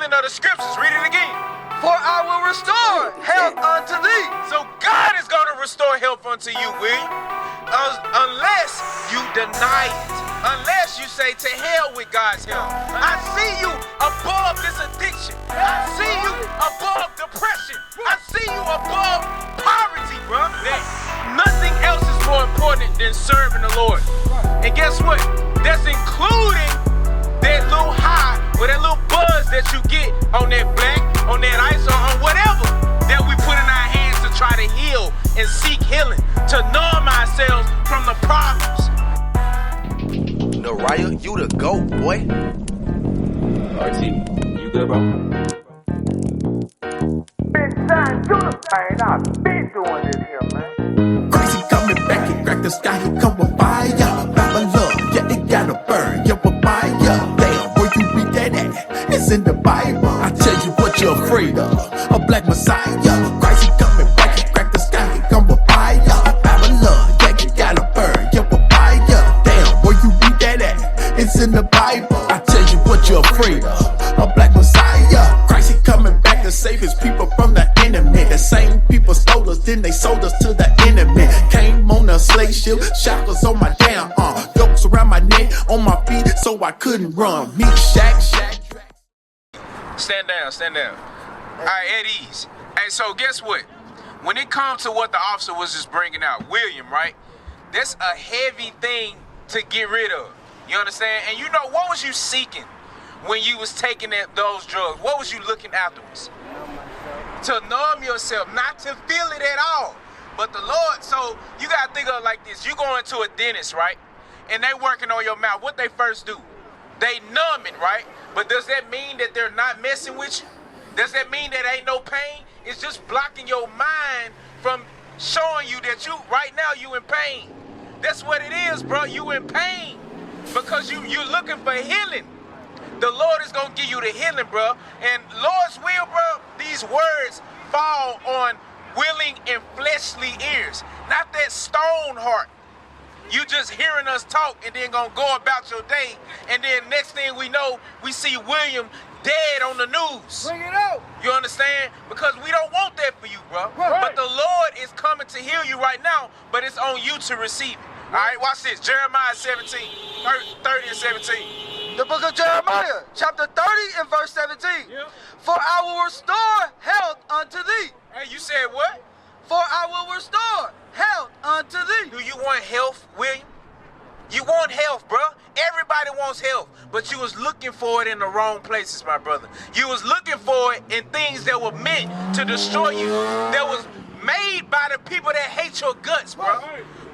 healing of the scriptures. Read it again. For I will restore health unto thee. So God is going to restore health unto you, William. Unless you deny it. Unless you say to hell with God's help. I see you above this addiction. I see you above depression. I see you above poverty, bro. Nothing else is more important than serving the Lord. And guess what? That's including that little high or that little buzz that you get on that black, on that ice, or on whatever that we put in our hands to try to heal and seek healing, to numb ourselves from the problems. Naraya, you the GOAT, boy. RT, you good, bro? Benzion, you the man. I've been doing this here, man. Crazy coming back and crack the sky, he come with fire. Babylon, yeah, it gotta burn, your papaya. Damn, where you read that at? It's in the Bible. I tell you what you're afraid of, a black messiah. Crazy coming back and crack the sky, he come with fire. Babylon, yeah, it gotta burn, your papaya. Damn, where you read that at? It's in the Bible. I tell you what you're afraid of, a black messiah. Christ, he coming back to save his people from the enemy. The same people stole us, then they sold us to the enemy. Came on a slave ship, shackles on my damn arm, yokes around my neck, on my feet, so I couldn't run. Me, shack. Stand down, stand down. All right, at ease. Hey, so guess what? When it comes to what the officer was just bringing out, William, right? That's a heavy thing to get rid of. You understand? And you know, what was you seeking when you was taking those drugs? What was you looking afterwards? To numb yourself, not to feel it at all. But the Lord, so you gotta think of it like this. You go into a dentist, right? And they working on your mouth. What they first do? They numb it, right? But does that mean that they're not messing with you? Does that mean that ain't no pain? It's just blocking your mind from showing you that right now you in pain. That's what it is, bro. You in pain because you're looking for healing. The Lord is gonna give you the healing, bro. And Lord's will, bro, these words fall on willing and fleshly ears, not that stone heart. You just hearing us talk and then gonna go about your day, and then next thing we know, we see William dead on the news. Bring it out. You understand? Because we don't want that for you, bro. Right. But the Lord is coming to heal you right now, but it's on you to receive it. All right, watch this. Jeremiah 17, 30 and 17. The book of Jeremiah, chapter 30 and verse 17. Yep. For I will restore health unto thee. Hey, you said what? For I will restore health unto thee. Do you want health, William? You want health, bro. Everybody wants health, but you was looking for it in the wrong places, my brother. You was looking for it in things that were meant to destroy you, that was made by the people that hate your guts, bro.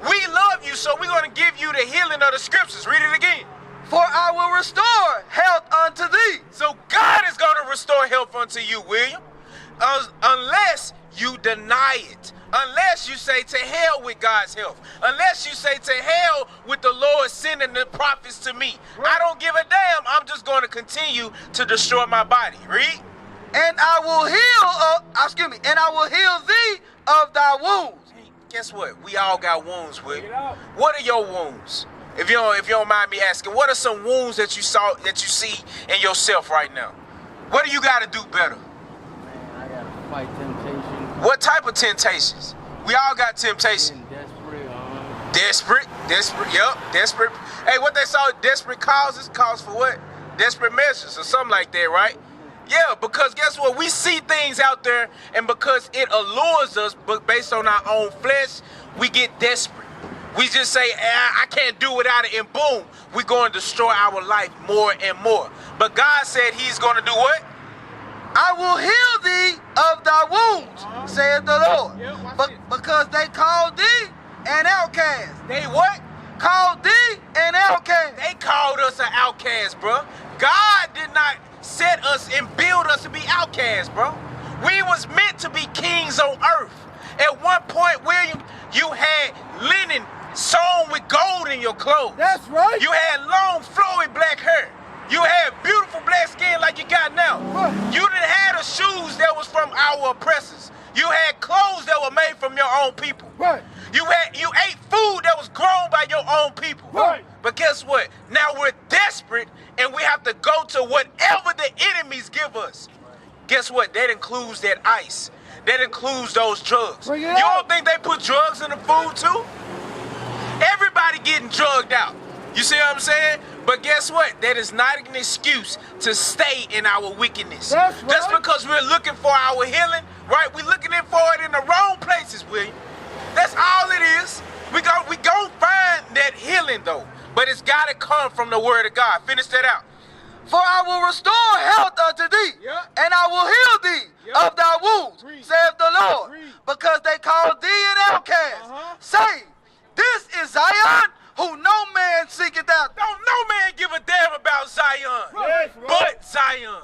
We love you, so we're going to give you the healing of the scriptures. Read it again. For I will restore health unto thee. So God is going to restore health unto you, William, unless you deny it. Unless you say to hell with God's help. Unless you say to hell with the Lord sending the prophets to me. Right. I don't give a damn. I'm just going to continue to destroy my body. Read. And I will heal, and I will heal thee of thy wounds. Hey, guess what? We all got wounds, William. What are your wounds? If you don't mind me asking, what are some wounds that you see in yourself right now? What do you got to do better? Man, I gotta fight temptation. What type of temptations? We all got temptation. Desperate, yep, desperate. Hey, what they saw, desperate causes, cause for what? Desperate measures or something like that, right? Yeah, because guess what? We see things out there, and because it allures us, but based on our own flesh, we get desperate. We just say, I can't do without it, and boom, we're going to destroy our life more and more. But God said he's going to do what? I will heal thee of thy wounds, saith the Lord. Because they called thee an outcast. They what? Called thee an outcast. They called us an outcast, bro. God did not set us and build us to be outcasts, bro. We was meant to be kings on earth. At one point, William, you had linen sewn with gold in your clothes. That's right. You had long, flowing black hair. You had beautiful black skin like you got now. Right. You didn't have the shoes that was from our oppressors. You had clothes that were made from your own people. Right. You ate food that was grown by your own people. Right. But guess what? Now we're desperate and we have to go to whatever the enemies give us. Guess what? That includes that ice. That includes those drugs. You don't think they put drugs in the food too? Everybody getting drugged out. You see what I'm saying? But guess what? That is not an excuse to stay in our wickedness. That's right. Just because we're looking for our healing, right? We're looking for it in the wrong places, William. That's all it is. We gon' find that healing though. But it's gotta come from the word of God. Finish that out. For I will restore health unto thee, and I will heal thee of thy wounds, saith the Lord, because they call thee an outcast. Say, this is Zion, who no man seeketh out. Don't no man give a damn about Zion, but Zion.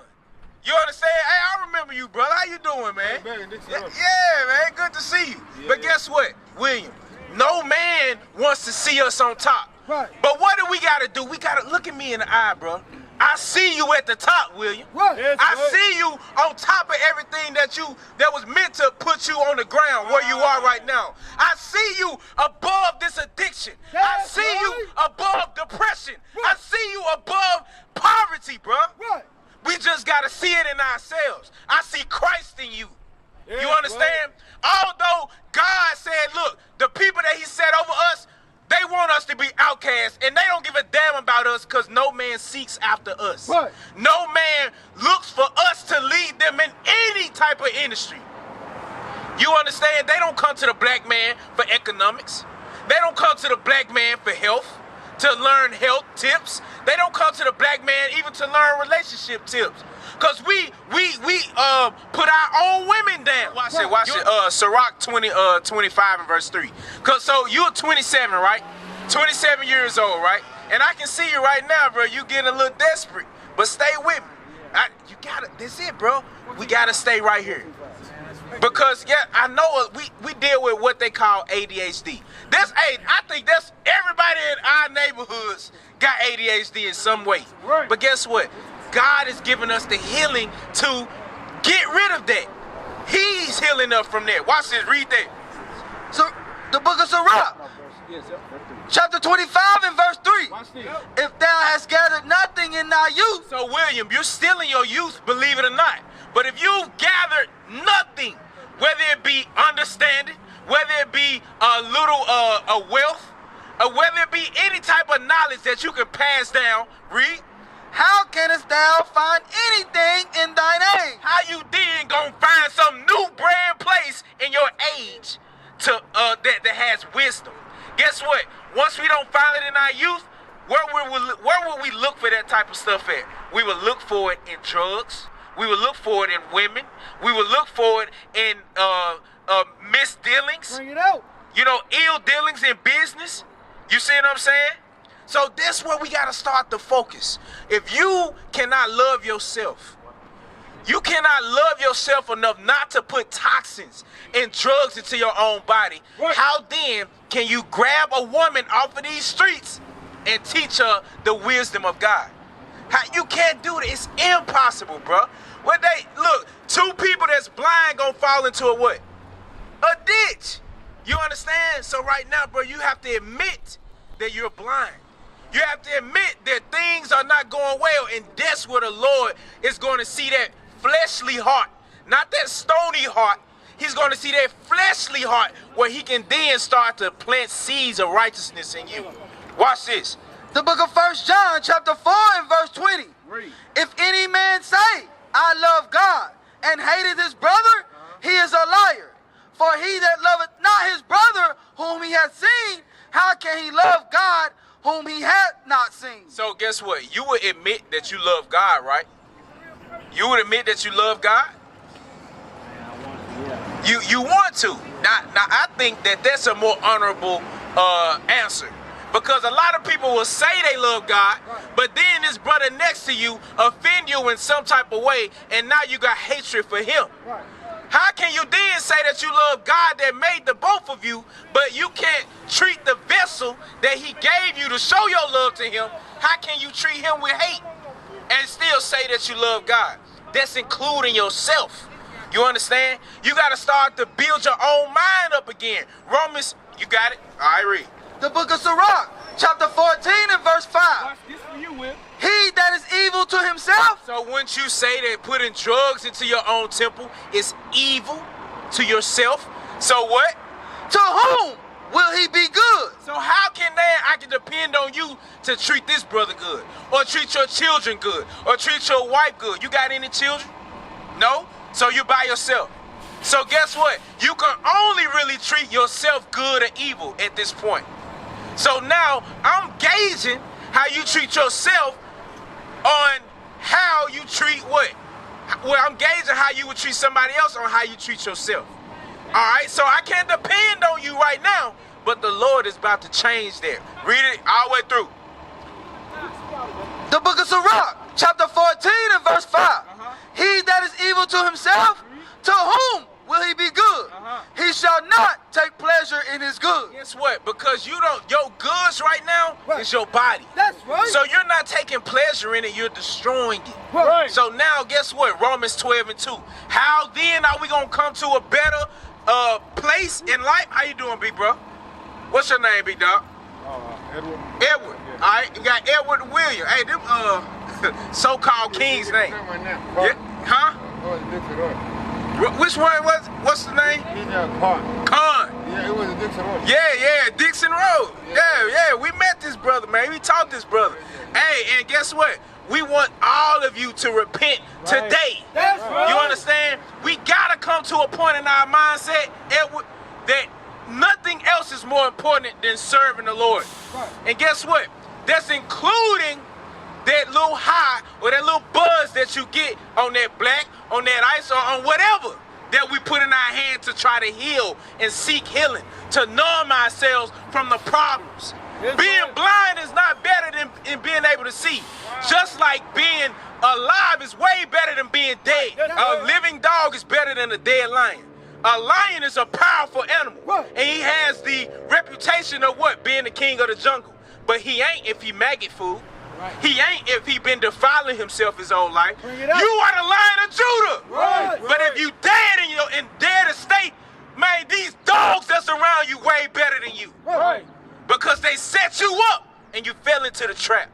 You understand? Hey, I remember you, brother. How you doing, man? Yeah, man. Good to see you. But guess what, William? No man wants to see us on top. Right. But what do we got to do? We got to look at me in the eye, bro. I see you at the top, William. I see you on top of everything that was meant to put you on the ground where you are right now. I see you above this addiction. I see you above depression. I see you above poverty, bro. We just got to see it in ourselves. I see Christ in you. You understand? Although God said, look, the people that he set over us, they want us to be outcasts, and they don't give a damn about us because no man seeks after us. No man looks for us to lead them in any type of industry. You understand? They don't come to the black man for economics. They don't come to the black man for health, to learn health tips. They don't come to the black man even to learn relationship tips. Because we put our own women down. Watch it. Sirach 25 and verse 3. So you're 27, right? 27 years old, right? And I can see you right now, bro. You getting a little desperate. But stay with me. You gotta, that's it, bro. We gotta stay right here. Because, yeah, I know we deal with what they call ADHD. I think that's everybody in our neighborhoods got ADHD in some way. But guess what? God has given us the healing to get rid of that. He's healing us from that. Watch this, read that. So, the book of Sirach, chapter 25 and verse 3. If thou hast gathered nothing in thy youth. So, William, you're still in your youth, believe it or not. But if you've gathered nothing, whether it be understanding, whether it be a little a wealth, or whether it be any type of knowledge that you can pass down, read. How canst thou find anything in thine age? How you then gonna find some new brand place in your age to that has wisdom? Guess what? Once we don't find it in our youth, where will we look for that type of stuff at? We will look for it in drugs. We will look for it in women. We will look for it in misdealings. Bring it out. You know, ill dealings in business. You see what I'm saying? So that's where we got to start the focus. If you cannot love yourself, you cannot love yourself enough not to put toxins and drugs into your own body, how then can you grab a woman off of these streets and teach her the wisdom of God? You can't do it. It's impossible, bro. Look, two people that's blind gonna fall into a what? A ditch. You understand? So right now, bro, you have to admit that you're blind. You have to admit that things are not going well, and that's where the Lord is going to see that fleshly heart, not that stony heart. He's going to see that fleshly heart where he can then start to plant seeds of righteousness in you. Watch this. The book of 1 John, chapter 4 and verse 20. If any man say, I love God, and hateth his brother, he is a liar. For he that loveth not his brother whom he hath seen, how can he love God whom he hath not seen? So guess what? You would admit that you love God, right? You would admit that you love God? You want to. Now I think that that's a more honorable answer. Because a lot of people will say they love God, but then this brother next to you offend you in some type of way, and now you got hatred for him. How can you then say that you love God that made the both of you, but you can't treat the vessel that he gave you to show your love to him? How can you treat him with hate and still say that you love God? That's including yourself. You understand? You got to start to build your own mind up again. Romans, you got it? All right, read. The book of Sirach, chapter 14 and verse 5. Watch this for you, Will. He that is evil to himself, So wouldn't you say that putting drugs into your own temple is evil to yourself? So what? to whom will he be good? So how can I can depend on you to treat this brother good, or treat your children good, or treat your wife good? You got any children? No? So you're by yourself. So guess what? You can only really treat yourself good or evil at this point. So now I'm gauging how you treat yourself on how you treat what? Well, I'm gauging how you would treat somebody else on how you treat yourself. All right, so I can't depend on you right now, but the Lord is about to change that. Read it all the way through. The book of Sirach, chapter 14 and verse 5. He that is evil to himself, to whom will he be good? He shall not take pleasure in his good. Guess what? Because you don't, your goods right now is your body. That's right. So you're not taking pleasure in it, you're destroying it. Right. So now guess what? Romans 12 and 2. How then are we gonna come to a better place in life? How you doing, big bro? What's your name, big dog? Edward. Edward. Yeah. All right, you got Edward and William. Hey, them so-called king's name. Yeah. Huh? Which one was? What's the name? Con. Yeah, it was a Dixon Road. Yeah, Dixon Road. Yeah, we met this brother, man. We taught this brother. Hey, and guess what? We want all of you to repent today. That's right. You understand? We gotta come to a point in our mindset, Edward, that nothing else is more important than serving the Lord. And guess what? That's including that little high or that little buzz that you get on that black, on that ice, or on whatever that we put in our hand to try to heal and seek healing, to numb ourselves from the problems. Being blind is not better than being able to see. Just like being alive is way better than being dead. A living dog is better than a dead lion. A lion is a powerful animal, and he has the reputation of what? Being the king of the jungle. But he ain't if he maggot food. He ain't if he been defiling himself his whole life. You are the Lion of Judah. But if you dead in dead estate, man, these dogs that's around you way better than you. Because they set you up and you fell into the trap.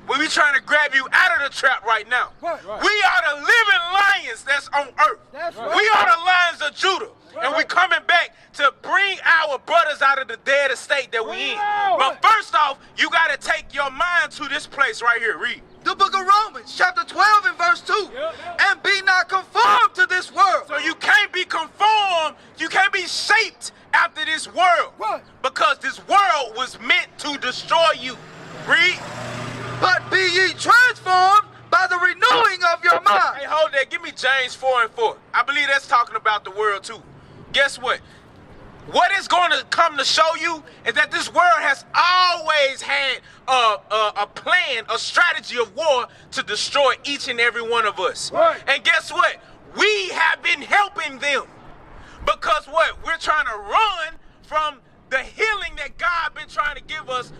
We be trying to grab you out of the trap right now. We are the living lions that's on earth. We are the Lions of Judah. And we coming back to bring our brothers out of the dead estate that we in. But first off, you got to take your mind to this place right here. Read. The book of Romans, chapter 12 and verse 2. And be not conformed to this world. So you can't be conformed, you can't be shaped after this world. Because this world was meant to destroy you. Read. But be ye transformed by the renewing of your mind. Hey, hold that. Give me James 4 and 4. I believe that's talking about the world too. Guess what? What is going to come to show you is that this world has always had a plan, a strategy of war to destroy each and every one of us. And guess what? We have been helping them. Because what? We're trying to run from the healing that God been trying to give us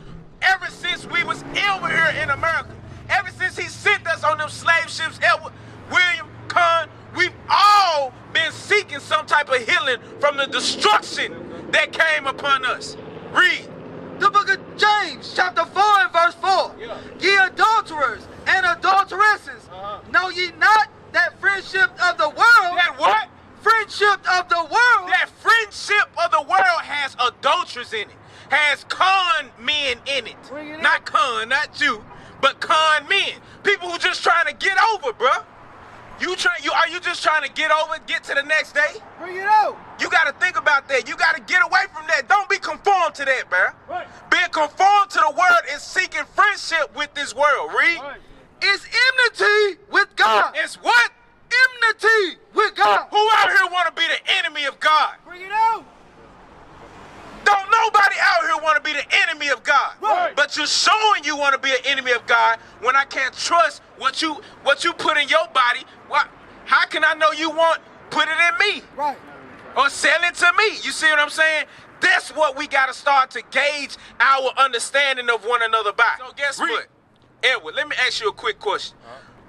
ever since we was over here in America. Ever since he sent us on them slave ships, Edward, William, Con, we've all been seeking some type of healing from the destruction that came upon us. Read. The book of James, chapter 4 and verse 4. Ye adulterers and adulteresses, know ye not that friendship of the world... That what? Friendship of the world... That friendship of the world has adulterers in it. Has con men in it. Not con, not you, but con men. People who just trying to get over, bruh. Are you just trying to get over, get to the next day? Bring it out. You got to think about that. You got to get away from that. Don't be conformed to that, bruh. Being conformed to the world is seeking friendship with this world. Read. It's enmity with God. It's what? Enmity with God. Who out here want to be the enemy of God? Bring it out. Don't nobody out here want to be the enemy of God. But you're showing you want to be an enemy of God when I can't trust what you put in your body. How can I know you want put it in me? Or sell it to me? You see what I'm saying? That's what we got to start to gauge our understanding of one another by. So guess what? Edward, let me ask you a quick question.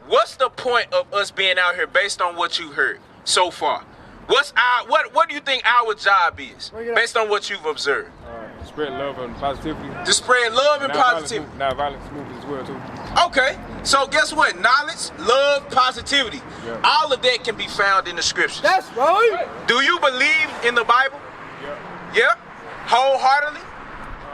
What's the point of us being out here based on what you heard so far? What do you think our job is based on what you've observed? Spread love and positivity. To spread love and positivity. Non-violence movement as well too. Okay, so guess what? Knowledge, love, positivity. Yeah. All of that can be found in the scriptures. That's right. Do you believe in the Bible? Yeah. Yeah? Wholeheartedly?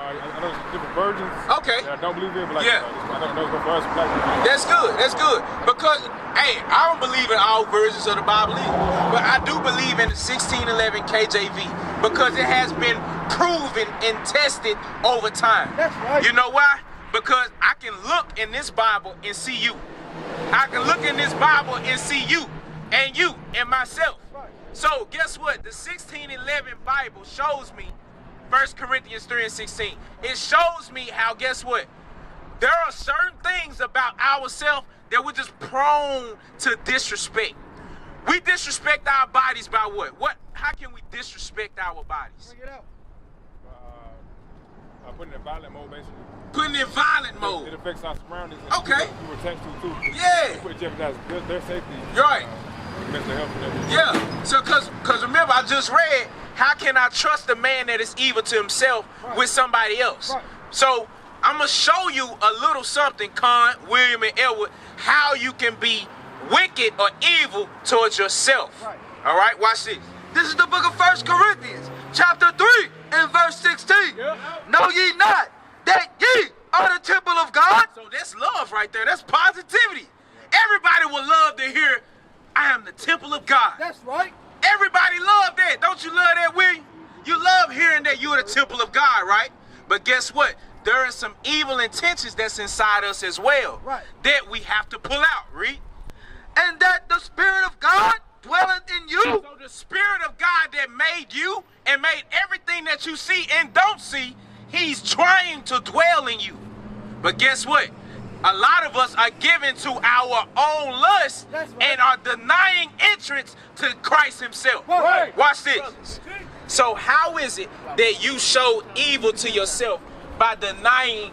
I know there's different versions. Okay. I don't believe in, but like, Yeah. I don't know for us black people. That's good. That's good. Because, hey, I don't believe in all versions of the Bible either. But I do believe in the 1611 KJV because it has been proven and tested over time. That's right. You know why? Because I can look in this Bible and see you. I can look in this Bible and see you and you and myself. So guess what? The 1611 Bible shows me 1 Corinthians 3:16. It shows me how, guess what? There are certain things about ourselves that we're just prone to disrespect. We disrespect our bodies by what? How can we disrespect our bodies? Bring it out. I put it in violent mode basically. Putting in violent It mode. affects our surroundings. And Okay. People attached to too. Yeah. It jeopardize their safety. You're right. Mental health and everything. Yeah, so cause remember I just read, how can I trust a man that is evil to himself with somebody else? Right. So I'm gonna show you a little something, Con, William, and Edward, how you can be wicked or evil towards yourself. Right. All right, watch this. This is the book of 1 Corinthians, chapter 3, and verse 16. Yeah. Know ye not that ye are the temple of God? So that's love right there. That's positivity. Everybody would love to hear, I am the temple of God. That's right. Everybody love that. Don't you love that, William? You love hearing that you're the temple of God, right? But guess what? There are some evil intentions that's inside us as well. Right. That we have to pull out, read. And that the Spirit of God dwelleth in you. So the Spirit of God that made you and made everything that you see and don't see, he's trying to dwell in you. But guess what? A lot of us are given to our own lust and are denying entrance to Christ himself. Right. Watch this. So how is it that you show evil to yourself by denying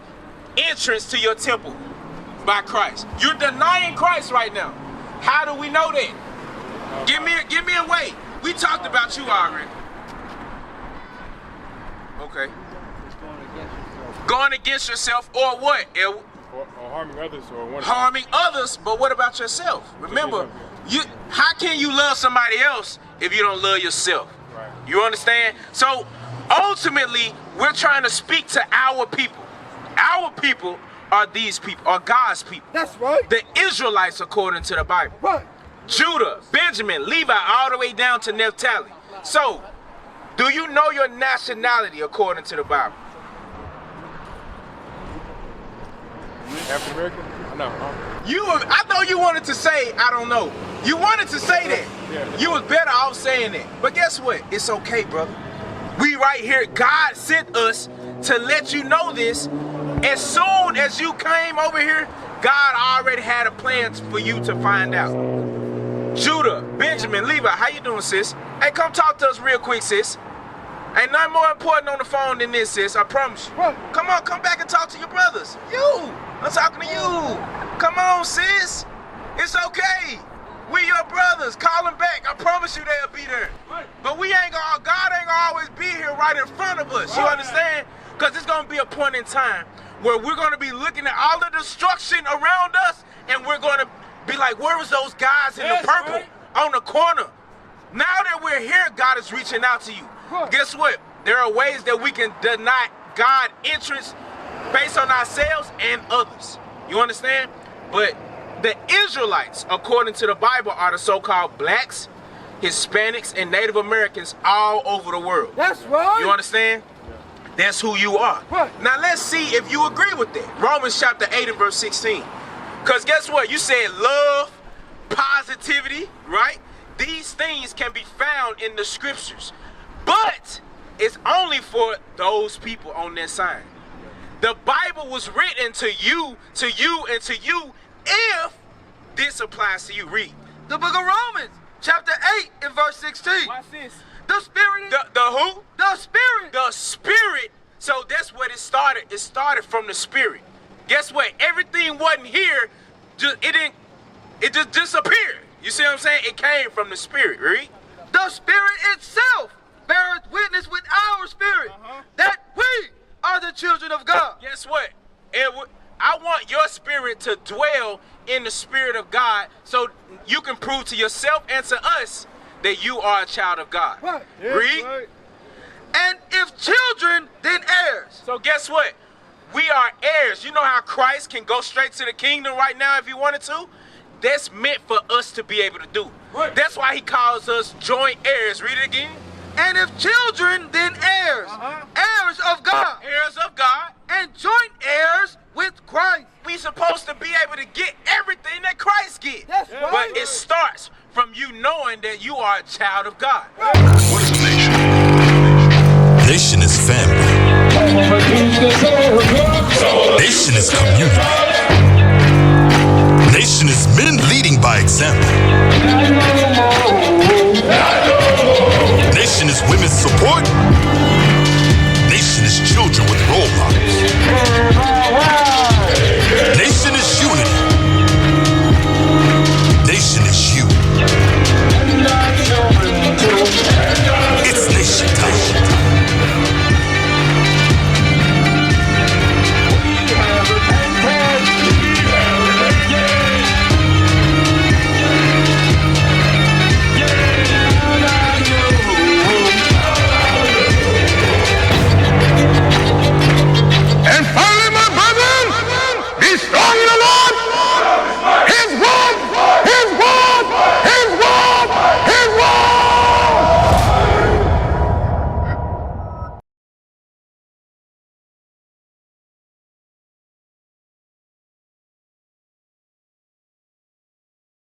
entrance to your temple by Christ? You're denying Christ right now. How do we know that? Give me a way. We talked about you already. Okay. Going against yourself or what? Or harming others or one. Harming others, but what about yourself? Remember, how can you love somebody else if you don't love yourself? Right. You understand? So ultimately, we're trying to speak to our people. Our people are these people, are God's people. That's right. The Israelites, according to the Bible. Right. Judah, Benjamin, Levi, all the way down to Naphtali. So, do you know your nationality according to the Bible? African American? No. I know you wanted to say, I don't know. You wanted to say that. Yeah. You was better off saying that. But guess what? It's okay, brother. We right here, God sent us to let you know this. As soon as you came over here, God already had a plan for you to find out. Judah, Benjamin, Levi, how you doing, sis? Hey, come talk to us real quick, sis. Ain't nothing more important on the phone than this, sis. I promise you. Right. Come on, come back and talk to your brothers. You. I'm talking to you. Come on, sis. It's okay. We your brothers. Call them back. I promise you they'll be there. Right. But God ain't gonna always be here right in front of us. You understand? Because it's gonna be a point in time where we're gonna be looking at all the destruction around us, and we're gonna be like, where was those guys in the purple on the corner? Now that we're here, God is reaching out to you. Right. Guess what? There are ways that we can deny God entrance based on ourselves and others. You understand? But the Israelites, according to the Bible, are the so-called blacks, Hispanics, and Native Americans all over the world. That's right. You understand? That's who you are. Right. Now let's see if you agree with that. Romans chapter 8 and verse 16. Because guess what? You said love, positivity, right? These things can be found in the scriptures. But it's only for those people on that side. The Bible was written to you, and to you if this applies to you. Read. The book of Romans, chapter 8 and verse 16. Watch this. The Spirit. The who? The Spirit. The Spirit. So that's what it started. It started from the Spirit. Guess what? Everything wasn't here. It just disappeared. You see what I'm saying? It came from the Spirit. Read. The Spirit itself beareth witness with our spirit that we are the children of God. Guess what? I want your spirit to dwell in the spirit of God so you can prove to yourself and to us that you are a child of God. Right. Read. Right. And if children, then heirs. So guess what? We are heirs. You know how Christ can go straight to the kingdom right now if he wanted to? That's meant for us to be able to do. Right. That's why he calls us joint heirs. Read it again. And if children, then heirs. Heirs of God. Heirs of God. And joint heirs with Christ. We supposed to be able to get everything that Christ get. That's right. But it starts from you knowing that you are a child of God. What is a nation? Nation is family. Nation is community. Nation is men leading by example.